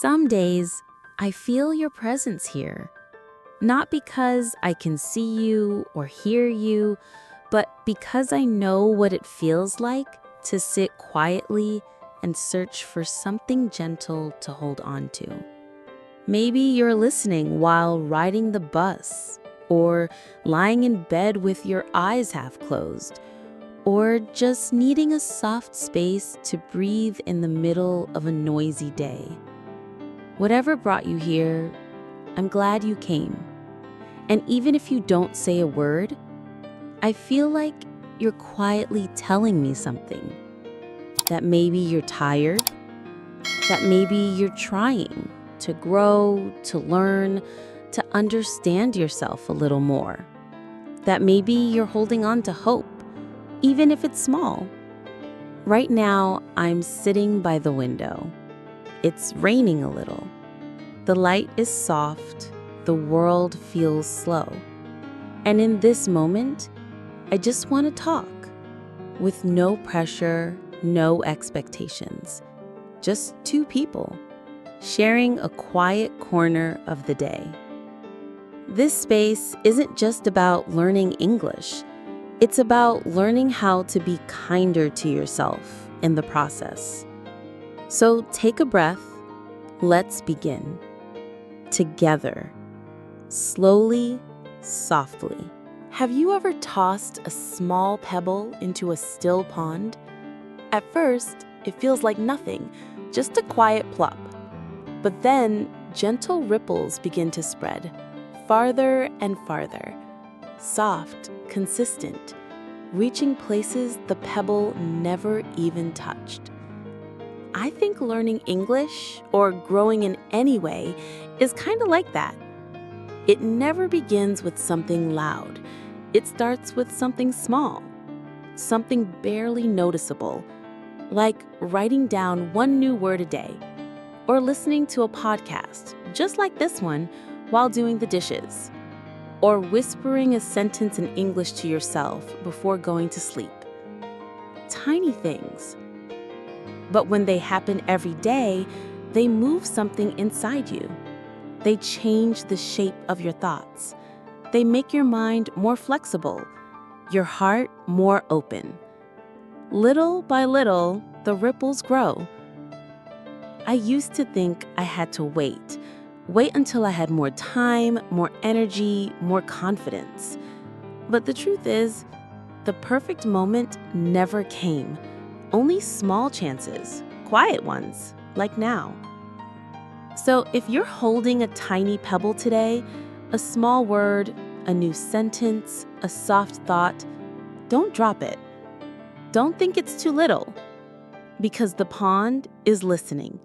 Some days, I feel your presence here. Not because I can see you or hear you, but because I know what it feels like to sit quietly and search for something gentle to hold on to. Maybe you're listening while riding the bus, or lying in bed with your eyes half closed, or just needing a soft space to breathe in the middle of a noisy day. Whatever brought you here, I'm glad you came. And even if you don't say a word, I feel like you're quietly telling me something. That maybe you're tired, that maybe you're trying to grow, to learn, to understand yourself a little more. That maybe you're holding on to hope, even if it's small. Right now, I'm sitting by the window. It's raining a little. The light is soft, the world feels slow. And in this moment, I just want to talk with no pressure, no expectations. Just two people sharing a quiet corner of the day. This space isn't just about learning English. It's about learning how to be kinder to yourself in the process. So take a breath. Let's begin. Together. Slowly, softly. Have you ever tossed a small pebble into a still pond? At first, it feels like nothing, just a quiet plop. But then, gentle ripples begin to spread, farther and farther. Soft, consistent, reaching places the pebble never even touched. I think learning English, or growing in any way, is kind of like that. It never begins with something loud. It starts with something small, something barely noticeable, like writing down one new word a day, or listening to a podcast, just like this one, while doing the dishes, or whispering a sentence in English to yourself before going to sleep. Tiny things. But when they happen every day, they move something inside you. They change the shape of your thoughts. They make your mind more flexible, your heart more open. Little by little, the ripples grow. I used to think I had to wait until I had more time, more energy, more confidence. But the truth is, the perfect moment never came. Only small chances, quiet ones, like now. So if you're holding a tiny pebble today, a small word, a new sentence, a soft thought, don't drop it. Don't think it's too little, because the pond is listening,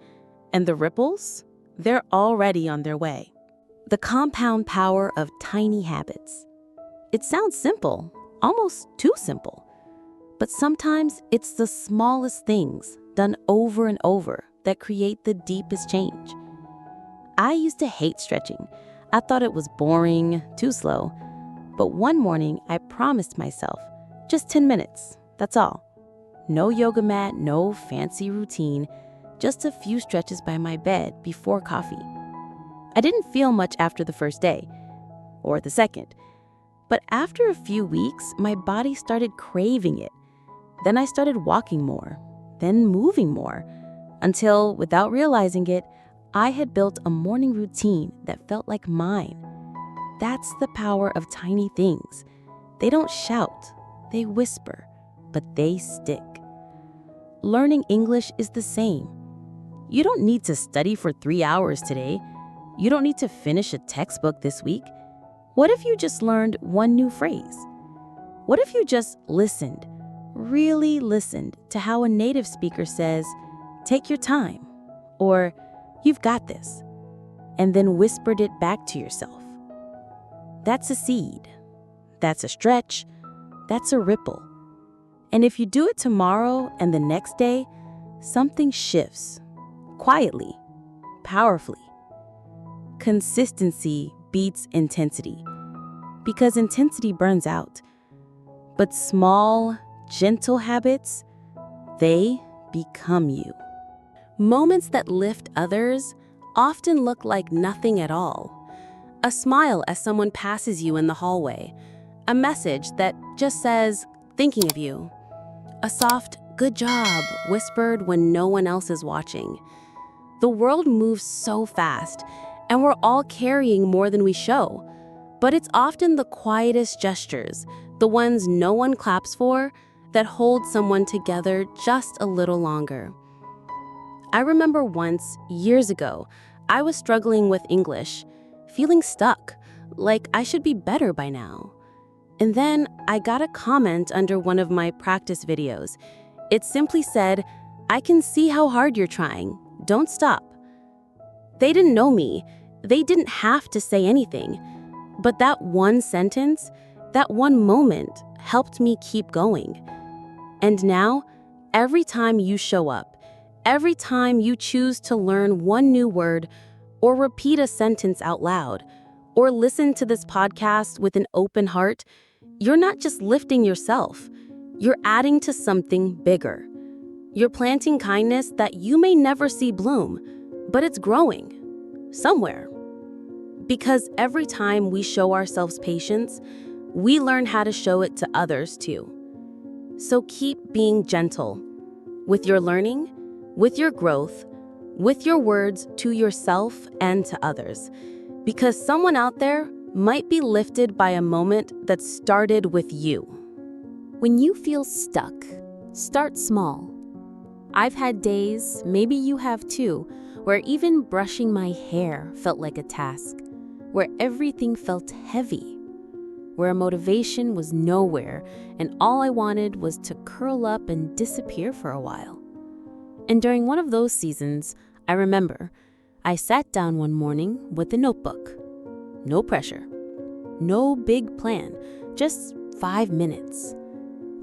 and the ripples, they're already on their way. The compound power of tiny habits. It sounds simple, almost too simple. But sometimes it's the smallest things done over and over that create the deepest change. I used to hate stretching. I thought it was boring, too slow. But one morning, I promised myself, just 10 minutes, that's all. No yoga mat, no fancy routine, just a few stretches by my bed before coffee. I didn't feel much after the first day, or the second. But after a few weeks, my body started craving it. Then I started walking more, then moving more, until, without realizing it, I had built a morning routine that felt like mine. That's the power of tiny things. They don't shout, they whisper, but they stick. Learning English is the same. You don't need to study for 3 hours today. You don't need to finish a textbook this week. What if you just learned one new phrase? What if you just listened, really listened to how a native speaker says, "Take your time," or "You've got this," and then whispered it back to yourself? That's a seed. That's a stretch. That's a ripple. And if you do it tomorrow and the next day, something shifts, quietly, powerfully. Consistency beats intensity, because intensity burns out. But small, gentle habits, they become you. Moments that lift others often look like nothing at all. A smile as someone passes you in the hallway. A message that just says, "Thinking of you." A soft, "Good job," whispered when no one else is watching. The world moves so fast, and we're all carrying more than we show. But it's often the quietest gestures, the ones no one claps for, that hold someone together just a little longer. I remember once, years ago, I was struggling with English, feeling stuck, like I should be better by now. And then I got a comment under one of my practice videos. It simply said, "I can see how hard you're trying. Don't stop." They didn't know me. They didn't have to say anything. But that one sentence, that one moment, helped me keep going. And now, every time you show up, every time you choose to learn one new word, or repeat a sentence out loud, or listen to this podcast with an open heart, you're not just lifting yourself. You're adding to something bigger. You're planting kindness that you may never see bloom, but it's growing somewhere. Because every time we show ourselves patience, we learn how to show it to others too. So keep being gentle with your learning, with your growth, with your words to yourself and to others. Because someone out there might be lifted by a moment that started with you. When you feel stuck, start small. I've had days, maybe you have too, where even brushing my hair felt like a task, where everything felt heavy, where motivation was nowhere and all I wanted was to curl up and disappear for a while. And during one of those seasons, I remember I sat down one morning with a notebook. No pressure, no big plan, just 5 minutes.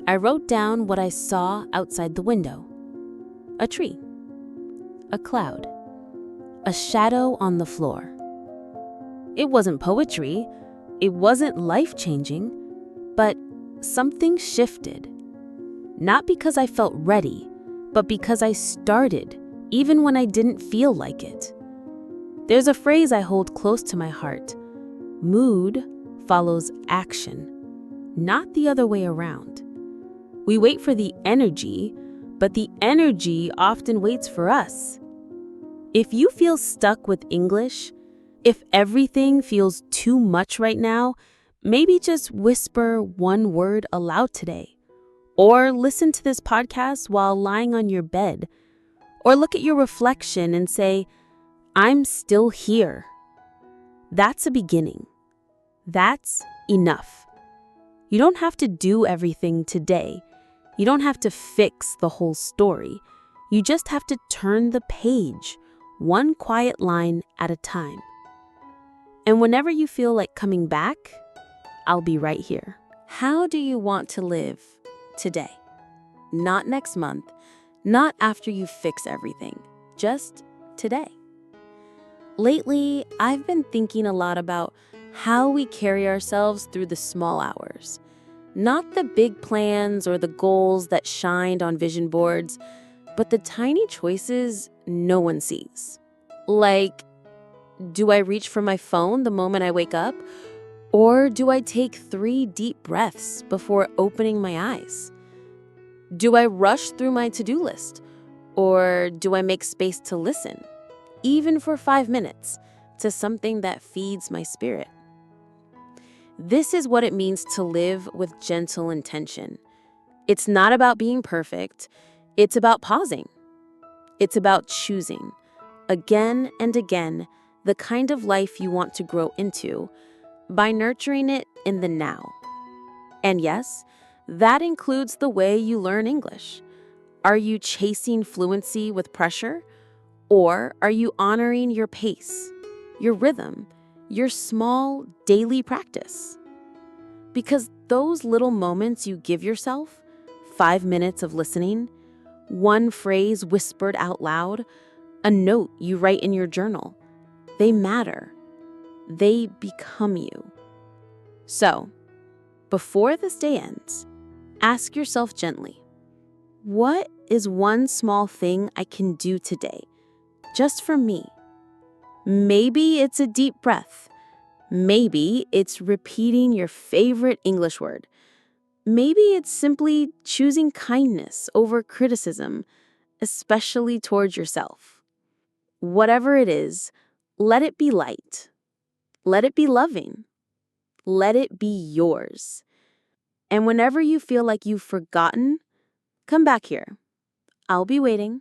I wrote down what I saw outside the window. A tree, a cloud, a shadow on the floor. It wasn't poetry, it wasn't life-changing, but something shifted. Not because I felt ready, but because I started, even when I didn't feel like it. There's a phrase I hold close to my heart. Mood follows action, not the other way around. We wait for the energy, but the energy often waits for us. If you feel stuck with English, if everything feels too much right now, maybe just whisper one word aloud today. Or listen to this podcast while lying on your bed. Or look at your reflection and say, "I'm still here." That's a beginning. That's enough. You don't have to do everything today. You don't have to fix the whole story. You just have to turn the page, one quiet line at a time. And whenever you feel like coming back, I'll be right here. How do you want to live today? Not next month, not after you fix everything, just today. Lately, I've been thinking a lot about how we carry ourselves through the small hours. Not the big plans or the goals that shined on vision boards, but the tiny choices no one sees. Like, do I reach for my phone the moment I wake up? Or do I take 3 deep breaths before opening my eyes? Do I rush through my to-do list? Or do I make space to listen, even for 5 minutes, to something that feeds my spirit? This is what it means to live with gentle intention. It's not about being perfect. It's about pausing. It's about choosing, again and again, the kind of life you want to grow into by nurturing it in the now. And yes, that includes the way you learn English. Are you chasing fluency with pressure? Or are you honoring your pace, your rhythm, your small daily practice? Because those little moments you give yourself, 5 minutes of listening, one phrase whispered out loud, a note you write in your journal, they matter. They become you. So, before this day ends, ask yourself gently, what is one small thing I can do today, just for me? Maybe it's a deep breath. Maybe it's repeating your favorite English word. Maybe it's simply choosing kindness over criticism, especially towards yourself. Whatever it is, let it be light. Let it be loving. Let it be yours. And whenever you feel like you've forgotten, come back here. I'll be waiting.